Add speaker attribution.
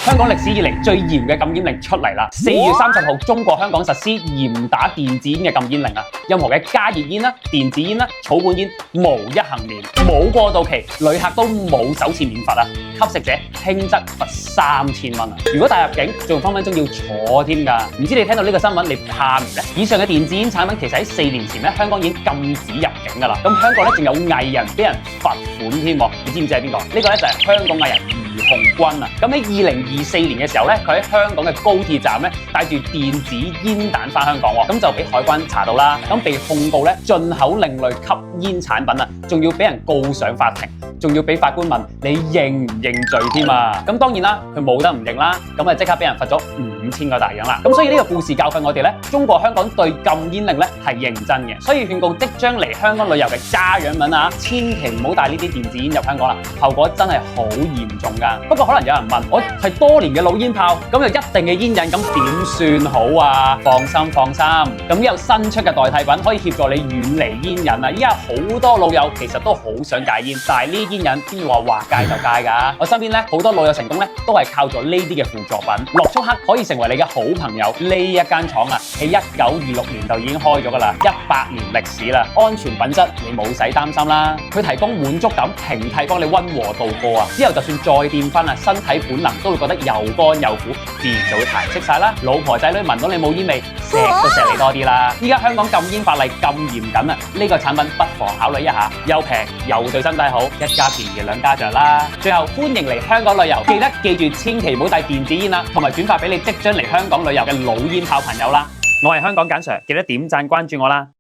Speaker 1: 香港歷史以嚟最嚴嘅禁煙令出嚟啦！4月30號，中國香港實施嚴打電子煙嘅禁煙令啊！任何嘅加熱煙啦、電子煙啦、草本煙無一幸免，冇過渡期，旅客都冇首次免罰啊！吸食者輕則罰3000蚊啊！如果帶入境，仲分分鐘要坐添㗎。唔知你聽到呢個新聞，你怕未咧？以上嘅電子煙產品其實喺4年前咧，香港已經禁止入境㗎啦。咁香港咧仲有藝人俾人罰款添喎，你知唔知係邊個？呢個咧就係香港藝人余鴻鈞啊！咁喺2024年嘅時候咧，佢喺香港嘅高鐵站咧帶住電子煙彈返香港喎，咁就俾海關查到啦，咁被控告咧進口另類吸煙產品啊，仲要俾人告上法庭，仲要俾法官問你認唔認罪添啊！咁當然啦，佢冇得唔認啦，咁啊即刻俾人罰咗5000個大洋啦！咁所以呢個故事教訓我哋咧，中國香港對禁煙令咧係認真嘅，所以勸告即將嚟香港旅遊嘅家長們啊，千祈唔好帶呢啲電子煙入香港啦，後果真係好嚴重㗎。不過可能有人問，我係多年嘅老煙炮，咁有一定嘅煙癮，咁點算好啊？放心放心，咁有新出嘅代替品可以協助你遠離煙癮啊！依家好多老友其實都好想戒煙，但係呢啲煙癮邊度話戒就戒㗎？我身邊咧好多老友成功咧，都係靠咗呢啲嘅輔助品。樂速克可以成為你嘅好朋友。呢一間廠啊，喺1926年就已經開咗㗎啦，100年歷史啦，安全品質你冇使擔心啦。佢提供滿足感，平替幫你溫和度過啊。之後就算再掂翻啊，身體本能都會覺得又乾又苦，自然就會排斥晒啦。老婆仔女聞到你冇煙味，錫都錫你多啲啦。依家香港禁煙法例咁嚴謹啊，呢個產品不妨考慮一下，又平又對身體好，一家便宜兩家着啦。最後歡迎嚟香港旅遊，記住千祈唔好帶電子煙啦，同埋轉發俾你即將嚟香港旅遊嘅老煙炮朋友啦。我係香港簡 Sir，記得點讚關注我啦。